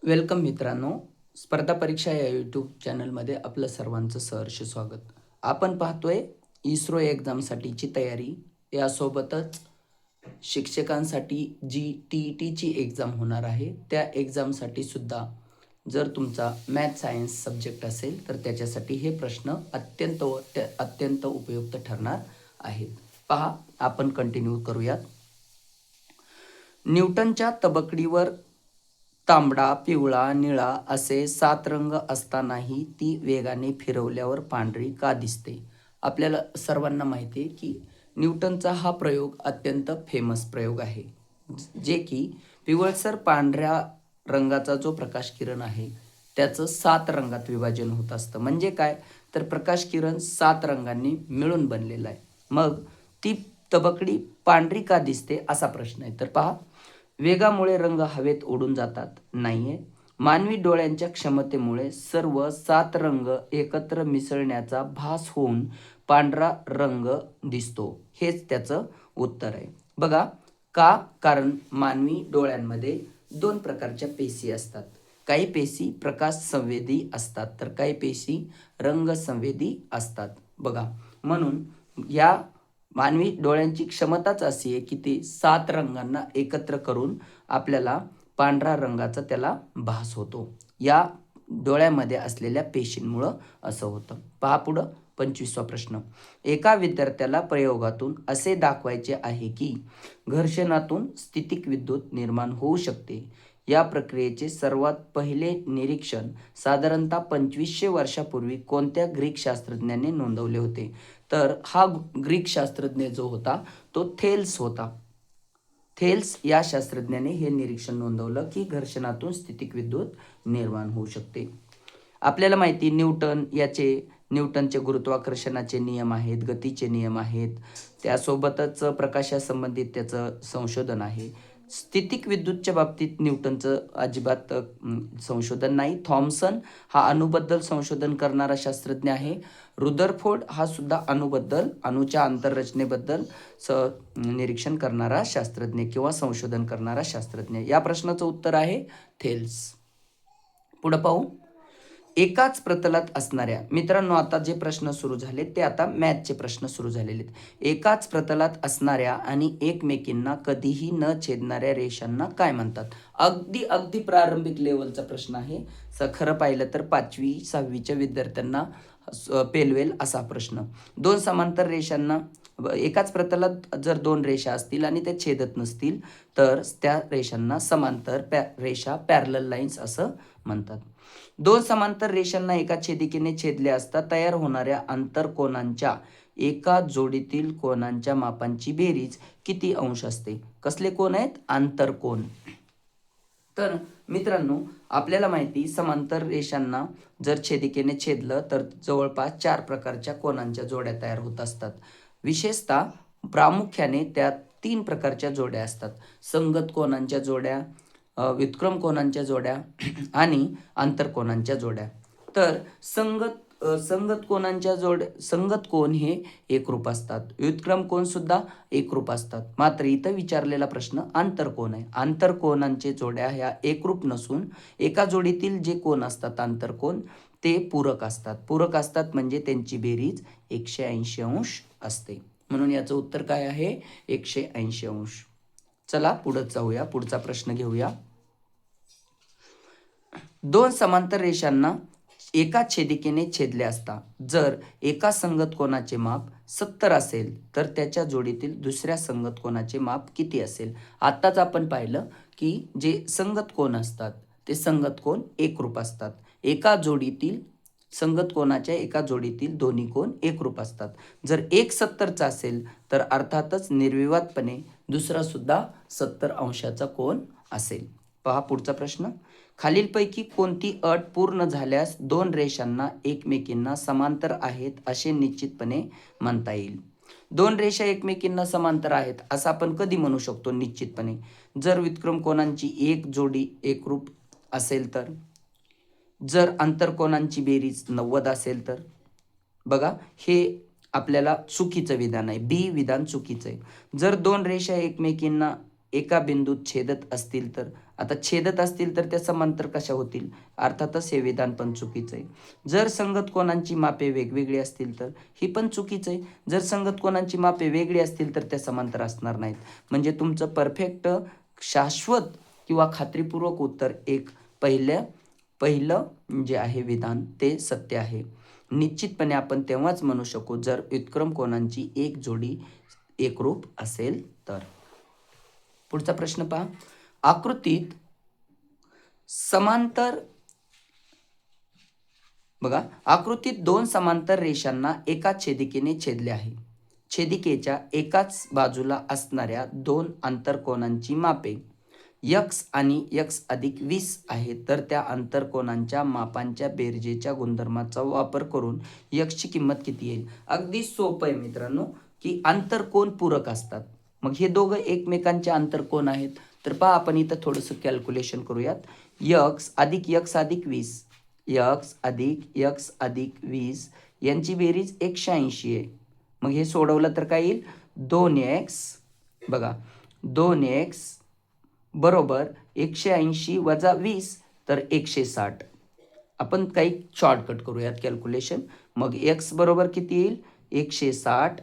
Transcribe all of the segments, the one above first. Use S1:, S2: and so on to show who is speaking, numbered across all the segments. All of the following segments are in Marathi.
S1: वेलकम मित्रांनो. स्पर्धा परीक्षा या यूट्यूब चॅनलमध्ये आपलं सर्वांचं सहर्ष स्वागत. आपण पाहतोय इस्रो एक्झामसाठीची तयारी, यासोबतच शिक्षकांसाठी जी TETची एक्झाम होणार आहे त्या एक्झामसाठी सुद्धा जर तुमचा मॅथ सायन्स सब्जेक्ट असेल तर त्याच्यासाठी हे प्रश्न अत्यंत उपयुक्त ठरणार आहेत. पहा, आपण कंटिन्यू करूयात. न्यूटनच्या तबकडीवर तांबडा, पिवळा, निळा असे 7 रंग असतानाही ती वेगाने फिरवल्यावर पांढरी का दिसते? आपल्याला सर्वांना माहिती आहे की न्यूटनचा हा प्रयोग अत्यंत फेमस प्रयोग आहे, जे की पिवळसर पांढऱ्या रंगाचा जो प्रकाश किरण आहे त्याचं 7 रंगात विभाजन होत असतं. म्हणजे काय, तर प्रकाश किरण 7 रंगांनी मिळून बनलेलं आहे. मग ती तबकडी पांढरी का दिसते असा प्रश्न आहे. तर पहा, वेगामुळे रंग हवेत उडून जातात, नाहीये. मानवी डोळ्यांच्या क्षमतेमुळे सर्व 7 रंग एकत्र मिसळण्याचा भास होऊन पांढरा रंग दिसतो, हेच त्याचं उत्तर आहे. बघा, का? कारण मानवी डोळ्यांमध्ये 2 प्रकारच्या पेशी असतात. काही पेशी प्रकाश संवेदी असतात तर काही पेशी रंग संवेदी असतात. बघा, म्हणून या मानवी डोळ्यांची क्षमताच अशी आहे की ते 7 रंगांना एकत्र करून आपल्याला पांढरा रंगाचा त्याला भास होतो. या डोळ्यामध्ये असलेल्या पेशींमुळं असं होतं. पहा पुढं 25वा प्रश्न. एका विद्यार्थ्याला प्रयोगातून असे दाखवायचे आहे की घर्षणातून स्थितिक विद्युत निर्माण होऊ शकते. या प्रक्रियेचे सर्वात पहिले निरीक्षण साधारणतः 2500 वर्षापूर्वी कोणत्या ग्रीक शास्त्रज्ञाने नोंदवले होते? तर हा ग्रीक शास्त्रज्ञ जो होता तो थेल्स होता. थेल्स या शास्त्रज्ञाने हे निरीक्षण नोंदवलं की घर्षणातून स्थितिक विद्युत निर्माण होऊ शकते. आपल्याला माहिती, न्यूटनचे गुरुत्वाकर्षणाचे नियम आहेत, गतीचे नियम आहेत, त्यासोबतच प्रकाशासंबंधित त्याचं संशोधन आहे. स्थितिक विद्युतच्या बाबतीत न्यूटनचं अजिबात संशोधन नाही. थॉम्सन हा अणुबद्दल संशोधन करणारा शास्त्रज्ञ आहे. रुदरफोर्ड हा सुद्धा अणुच्या आंतररचनेबद्दल निरीक्षण करणारा शास्त्रज्ञ किंवा संशोधन करणारा शास्त्रज्ञ. या प्रश्नाचं उत्तर आहे थेल्स. पुढे पाहू. एकाच प्रतलात असणाऱ्या, मित्रांनो आता जे प्रश्न सुरू झाले ते आता मॅथचे प्रश्न सुरू झालेले आहेत. एकाच प्रतलात असणाऱ्या आणि एकमेकींना कधीही न छेदणाऱ्या रेषांना काय म्हणतात? अगदी प्रारंभिक लेवलचा प्रश्न आहे. खरं पाहिलं तर 5वी 6वीच्या विद्यार्थ्यांना पेलवेल असा प्रश्न. 2 समांतर रेषांना, एकाच प्रतलात जर 2 रेषा असतील आणि त्या छेदत नसतील तर त्या रेषांना समांतर रेषा, पॅरलल लाईन्स असं म्हणतात. 2 समांतर रेषांना एका छेदिकेने छेदले असता तयार होणाऱ्या आंतरकोनांच्या एका जोडीतील कोनांच्या मापांची बेरीज किती अंश असते? कसले कोन आहेत? आंतरकोन. तर मित्रांनो, आपल्याला माहिती, समांतर रेषांना जर छेदिकेने छेदलं तर जवळपास 4 प्रकारच्या कोनांच्या जोड्या तयार होत असतात. विशेषतः प्रामुख्याने त्या 3 प्रकारच्या जोड्या असतात: संगत कोनांच्या जोड्या, व्युत्क्रम कोनांच्या जोड्या आणि आंतरकोनांच्या जोड्या. तर संगत कोन हे एकरूप असतात, व्युत्क्रम कोन सुद्धा एकरूप असतात. मात्र इथं विचारलेला प्रश्न आंतरकोन आहे. आंतरकोनांचे जोड्या ह्या एकरूप नसून एका जोडीतील जे कोन असतात आंतरकोन ते पूरक असतात म्हणजे त्यांची बेरीज 180 अंश असते. म्हणून याचं उत्तर काय आहे? 180 अंश. चला पुढे जाऊया, पुढचा प्रश्न घेऊया. 2 समांतर रेषांना एका छेदिकेने छेदले असता जर एका संगत कोनाचे माप 70 असेल तर त्याच्या जोडीतील दुसऱ्या संगत कोनाचे माप किती असेल? आत्ताच आपण पाहिलं की जे संगत कोन असतात ते संगत कोन एकरूप असतात. संगत कोनाच्या एका जोडीतील दोन्ही कोन एकरूप असतात. जर एक 70चा असेल तर अर्थातच निर्विवादपणे दुसरा सुद्धा 70 अंशाचा कोन असेल. पहा पुढचा प्रश्न. खालीलपैकी कोणती अट पूर्ण झाल्यास 2 रेषांना एकमेकींना समांतर आहेत असे निश्चितपणे म्हणता येईल? 2 रेषा एकमेकींना समांतर आहेत असं आपण कधी म्हणू शकतो निश्चितपणे? जर व्युत्क्रम कोनांची एक जोडी एकरूप असेल तर, जर आंतरकोनांची बेरीज 90 असेल तर. बघा, हे आपल्याला चुकीचं विधान आहे, बी विधान चुकीचं आहे. जर 2 रेषा एकमेकींना एका बिंदूत छेदत असतील तर, आता छेदत असतील तर त्या समांतर कशा होतील? अर्थातच हे विधान पण चुकीचं आहे. जर संगत कोणांची मापे वेगवेगळी असतील तर ही पण चुकीचं आहे. जर संगत कोणांची मापे वेगळी असतील तर त्या समांतर असणार नाहीत. म्हणजे तुमचं परफेक्ट शाश्वत किंवा खात्रीपूर्वक उत्तर एक पहिलं जे आहे विधान ते सत्य आहे. निश्चितपणे आपण तेव्हाच म्हणू शकू जर व्युत्क्रम कोणांची एक जोडी एकरूप असेल तर. पुढचा प्रश्न पहा. आकृतीत समांतर बघा, आकृतीत दोन समांतर रेषांना एका छेदिकेने छेदले आहे. छेदिकेच्या एकाच बाजूला असणाऱ्या दोन आंतरकोनांची मापे x आणि x+20 आहे. तर त्या आंतरकोनांच्या मापांच्या बेरजेच्या गुणधर्माचा वापर करून x ची किंमत किती येईल? अगदी सोपं आहे मित्रांनो, की आंतरकोन पूरक असतात. मग हे दोघं एकमेकांचे आंतरकोन आहेत. तर पहा आपण इथं थोडंसं कॅल्क्युलेशन करूयात. x अधिक x+20 x अधिक x+20 यांची बेरीज 180 आहे. मग हे सोडवलं तर काय येईल? 2x बघा 2x बरोबर 180 वजा 20 तर 160. आपण काही शॉर्टकट करूयात कॅल्क्युलेशन. मग x बरोबर किती येईल? 160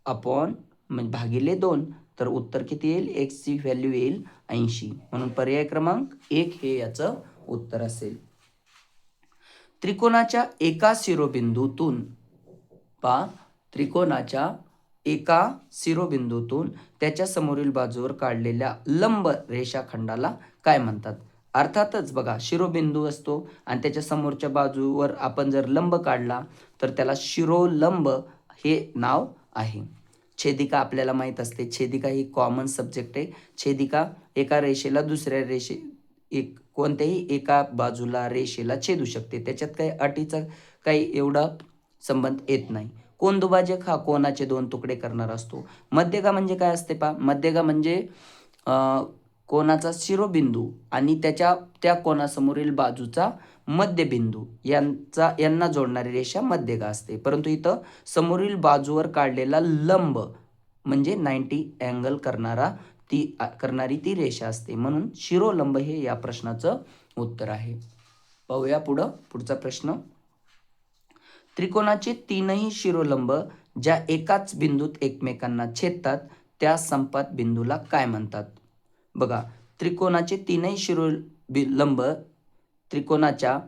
S1: अपॉन म्हणजे भागिले 2 तर उत्तर किती येईल? x ची व्हॅल्यू येईल 80. म्हणून पर्याय क्रमांक 1 हे याचं उत्तर असेल. त्रिकोणाच्या एका शिरोबिंदूतून पहा, त्रिकोणाच्या एका शिरोबिंदूतून त्याच्या समोरील बाजूवर काढलेल्या लंब रेषाखंडाला काय म्हणतात? अर्थातच बघा, शिरोबिंदू असतो आणि त्याच्या समोरच्या बाजूवर आपण जर लंब काढला तर त्याला शिरोलंब हे नाव आहे. छेदिका आपल्याला माहीत असते. छेदिका ही कॉमन सब्जेक्ट आहे. छेदिका एका रेषेला दुसऱ्या कोणत्याही एका बाजूला रेषेला छेदू शकते. त्याच्यात काही अटीचा काही एवढा संबंध येत नाही. कोनदुभाजक हा कोनाचे दोन तुकडे करणारा असतो. मध्यगा म्हणजे काय असते पहा? मध्यगा म्हणजे कोनाचा शिरोबिंदू आणि त्या कोनासमोरील बाजूचा मध्यबिंदू यांना जोडणारी रेषा मध्यगा असते. परंतु इथं समोरील बाजूवर काढलेला लंब म्हणजे 90 अँगल करणारी ती रेषा असते. म्हणून शिरोलंब हे या प्रश्नाचं उत्तर आहे. पाहूया पुढचा प्रश्न. त्रिकोणाचे तीनही शिरोलंब ज्या एकाच बिंदूत एकमेकांना छेदतात त्या संपात बिंदूला काय म्हणतात? बघा, त्रिकोणाचे तीनही शिरोलंब त्रिकोणाच्या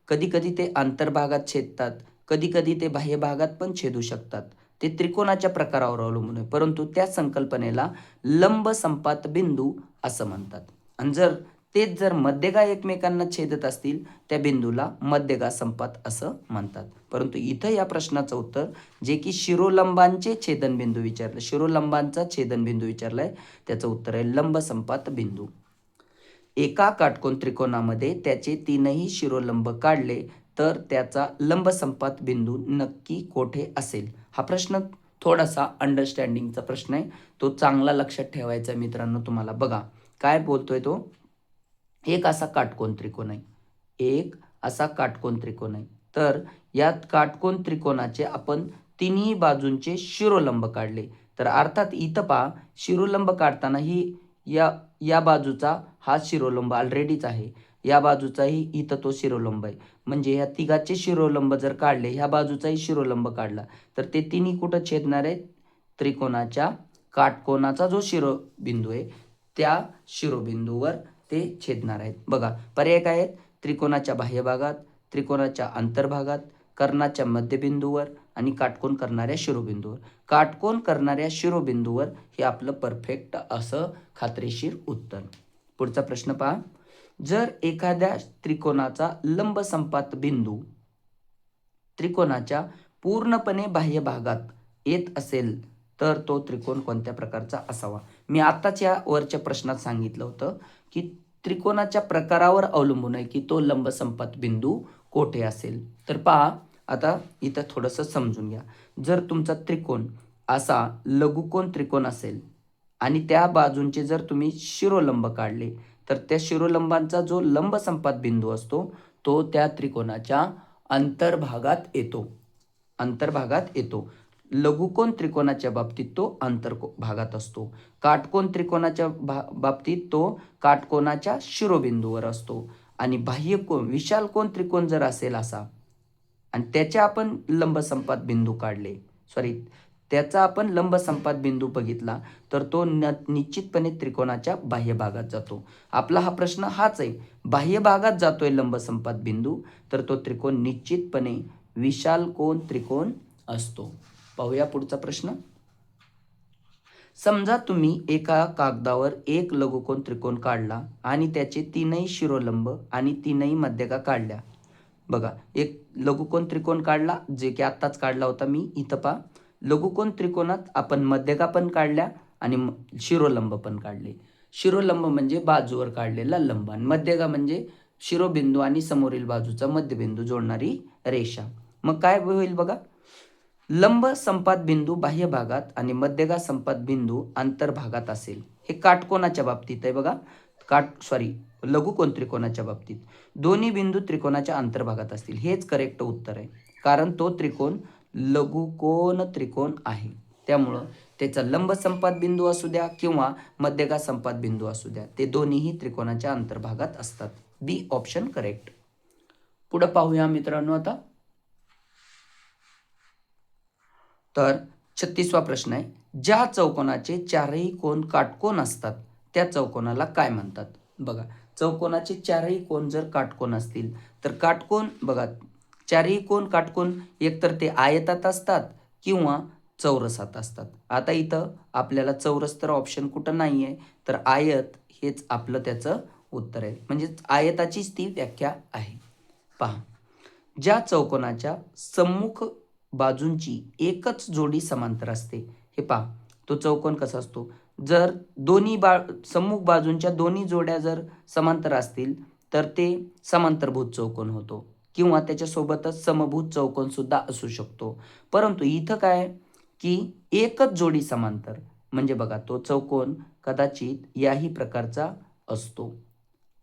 S1: कधी कधी ते अंतर्भागात छेदतात, कधी कधी ते बाह्य भागात पण छेदू शकतात. ते त्रिकोणाच्या प्रकारावर अवलंबून आहे. परंतु त्या संकल्पनेला लंब संपात बिंदू असं म्हणतात. आणि जर मध्यगा एकमेकांना छेदत असतील त्या बिंदूला मध्यगा संपात असं म्हणतात. परंतु इथं या प्रश्नाचं उत्तर जे की शिरोलंबांचा छेदनबिंदू विचारलाय त्याचं उत्तर आहे लंब संपात बिंदू. एका काटकोन त्रिकोणामध्ये त्याचे तीनही शिरोलंब काढले तर त्याचा लंब संपात बिंदू नक्की कोठे असेल? हा प्रश्न थोडासा अंडरस्टँडिंगचा प्रश्न आहे. तो चांगला लक्षात ठेवायचा मित्रांनो तुम्हाला. बघा काय बोलतोय तो. एक असा काटकोन त्रिकोण आहे. तर यात काटकोन त्रिकोणाचे आपण तिन्ही बाजूंचे शिरोलंब काढले. तर अर्थात इथं पहा, शिरोलंब काढताना ही या बाजूचा हा शिरोलंब ऑलरेडीच आहे. या बाजूचाही इथं तो शिरोलंब आहे. म्हणजे या तिघाचे शिरोलंब जर काढले, ह्या बाजूचाही शिरोलंब काढला तर ते तिन्ही कुठं छेदणार आहेत? त्रिकोणाच्या काटकोनाचा जो शिरोबिंदू आहे त्या शिरोबिंदूवर ते छेदणार आहेत. बघा पर्याय काय आहेत? त्रिकोणाच्या बाह्य भागात, त्रिकोणाच्या अंतर्भागात, कर्णाच्या मध्यबिंदूवर आणि काटकोन करणाऱ्या शिरोबिंदूवर. काटकोन करणाऱ्या शिरोबिंदूवर हे आपलं परफेक्ट असं खात्रीशीर उत्तर. पुढचा प्रश्न पहा. जर एखाद्या त्रिकोणाचा लंब संपात बिंदू त्रिकोणाच्या पूर्णपणे बाह्य भागात येत असेल तर तो त्रिकोण कोणत्या प्रकारचा असावा? मी आताच या वरच्या प्रश्नात सांगितलं होतं की त्रिकोणाच्या प्रकारावर अवलंबून आहे की तो लंब संपात बिंदू कोठे असेल. तर पहा आता इथं थोडंसं समजून घ्या. जर तुमचा त्रिकोण असा लघुकोन त्रिकोण असेल आणि त्या बाजूंचे जर तुम्ही शिरोलंब काढले तर त्या शिरोलंबांचा जो लंब संपात बिंदू असतो तो त्या त्रिकोणाच्या अंतर्भागात येतो. लघुकोन त्रिकोणाच्या बाबतीत तो भागात असतो. काटकोन त्रिकोणाच्या बाबतीत तो काटकोनाच्या शिरोबिंदूवर असतो. आणि बाह्यकोन विशाल कोन त्रिकोण जर असेल असा आणि त्याच्या आपण लंबसंपात बिंदू काढले, त्याचा आपण लंबसंपात बिंदू बघितला तर तो निश्चितपणे त्रिकोणाच्या बाह्य भागात जातो. आपला हा प्रश्न हाच आहे, बाह्य भागात जातोय लंबसंपात बिंदू तर तो त्रिकोण निश्चितपणे विशाल कोन त्रिकोण असतो. पाहूया पुढचा प्रश्न. समजा तुम्ही एका कागदावर एक लघुकोन त्रिकोण काढला आणि त्याचे तीनही शिरोलंब आणि तीनही मध्यका काढल्या. बघा, एक लघुकोन त्रिकोण काढला, जे की आत्ताच काढला होता मी. इथं पहा, लघुकोन त्रिकोणात आपण मध्यका पण काढल्या आणि शिरोलंब पण काढले. शिरोलंब म्हणजे बाजूवर काढलेला लंब आणि मध्यका म्हणजे शिरोबिंदू आणि समोरील बाजूचा मध्यबिंदू जोडणारी रेषा. मग काय होईल बघा, लंब संपात बिंदू बाह्य भागात आणि मध्यगा संपात बिंदू अंतर्भागात असेल. हे काटकोनाच्या बाबतीत आहे बघा, लघुकोन त्रिकोणाच्या बाबतीत दोन्ही बिंदू त्रिकोणाच्या अंतर्भागात असतील. हेच करेक्ट उत्तर आहे, कारण तो त्रिकोण लघुकोन त्रिकोण आहे. त्यामुळं त्याचा लंब संपात बिंदू असू द्या किंवा मध्यगा संपात बिंदू असू द्या, ते दोन्हीही त्रिकोणाच्या अंतर्भागात असतात. बी ऑप्शन करेक्ट. पुढे पाहूया मित्रांनो आता. तर 36वा प्रश्न आहे, ज्या चौकोनाचे चारही कोन काटकोन असतात त्या चौकोनाला काय म्हणतात? बघा, चौकोनाचे चारही कोन जर काटकोन असतील तर काटकोन बघा, चारही कोन काटकोन एकतर ते आयतात असतात किंवा चौरसात असतात. आता इथं आपल्याला चौरस तर ऑप्शन कुठं नाही आहे, तर आयत हेच आपलं त्याचं उत्तर आहे. म्हणजेच आयताचीच ती व्याख्या आहे. पहा, ज्या चौकोनाच्या सम्मुख बाजूंची एकच जोडी समांतर असते. हे पहा, तो चौकोन कसा असतो, जर दोन्ही सम्मुख बाजूंच्या दोन्ही जोड्या जर समांतर असतील तर ते समांतरभुज चौकोन होतो किंवा त्याच्यासोबतच समभुज चौकोन सुद्धा असू शकतो. परंतु इथं काय की एकच जोडी समांतर म्हणजे बघा, तो चौकोन कदाचित याही प्रकारचा असतो.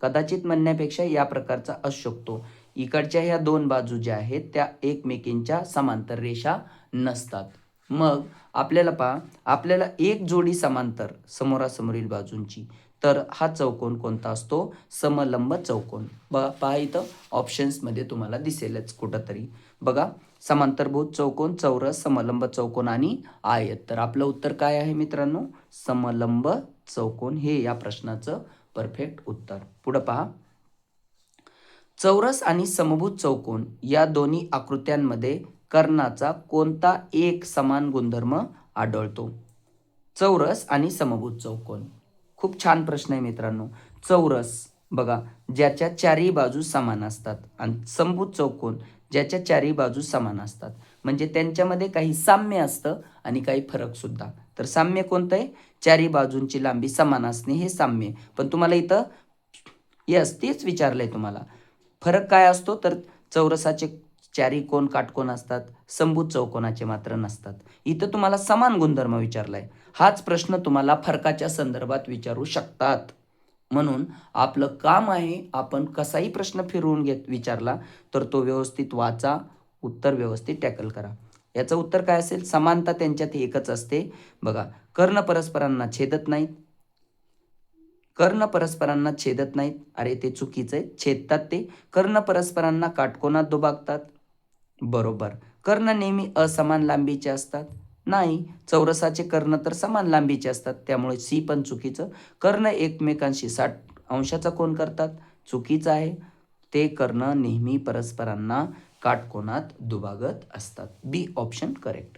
S1: कदाचित म्हणण्यापेक्षा या प्रकारचा असू शकतो. इकडच्या ह्या दोन बाजू ज्या आहेत त्या एकमेकींच्या समांतर रेषा नसतात. मग आपल्याला एक जोडी समांतर समोरासमोरील बाजूंची, तर हा चौकोन कोणता असतो? समलंब चौकोन. पहा, इथं ऑप्शन्समध्ये तुम्हाला दिसेलच कुठंतरी. बघा, समांतरभुज चौकोन, चौरस, समलंब चौकोन आणि आयत. तर आपलं उत्तर काय आहे मित्रांनो? समलंब चौकोन हे या प्रश्नाचं परफेक्ट उत्तर. पुढे पहा, चौरस आणि समभुज चौकोन या दोन्ही आकृत्यांमध्ये कर्णाचा कोणता एक समान गुणधर्म आढळतो? चौरस आणि समभुज चौकोन. खूप छान प्रश्न आहे मित्रांनो. चौरस बघा, ज्याच्या चारही बाजू समान असतात आणि समभुज चौकोन ज्याच्या चारही बाजू समान असतात. म्हणजे त्यांच्यामध्ये काही साम्य असतं आणि काही फरक सुद्धा. तर साम्य कोणतं आहे? चारही बाजूंची लांबी समान असणे हे साम्य. पण तुम्हाला इथं तेच विचारलंय तुम्हाला. फरक काय असतो? तर चौरसाचे चारही कोन काटकोन असतात, समभुज चौकोनाचे मात्र नसतात. इथं तुम्हाला समान गुणधर्म विचारलाय. हाच प्रश्न तुम्हाला फरकाच्या संदर्भात विचारू शकतात. म्हणून आपलं काम आहे, आपण कसाही प्रश्न फिरवून विचारला तर तो व्यवस्थित वाचा, उत्तर व्यवस्थित टॅकल करा. याचं उत्तर काय असेल? समानता त्यांच्यात एकच असते. बघा, कर्ण परस्परांना छेदत नाहीत. कर्ण परस्परांना छेदत नाहीत. अरे ते चुकीचं आहे, छेदतात ते. कर्ण परस्परांना काटकोनात दुभागतात. बरोबर. कर्ण नेहमी असमान लांबीचे असतात. नाही, चौरसाचे कर्ण तर समान लांबीचे असतात, त्यामुळे सी पण चुकीचं. कर्ण एकमेकांशी 60 अंशाचा कोन करतात. चुकीचं आहे. ते कर्ण नेहमी परस्परांना काटकोनात दुभागत असतात. बी ऑप्शन करेक्ट.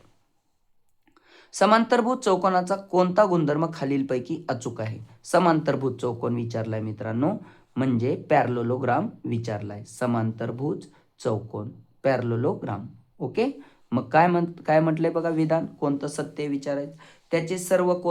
S1: समांतरभुज चौकोनाचा कोणता गुणधर्म खालीलपैकी अचूक आहे? समांतरभुज चौकोन विचारलाय मित्रांनो, म्हणजे पॅरलोलोग्राम विचारलाय. समांतरभुज चौकोन, पॅरलोलोग्राम. ओके. मग काय म्हटलंय बघा विधान, कोणतं सत्य विचारायचं? त्याचे सर्व कोन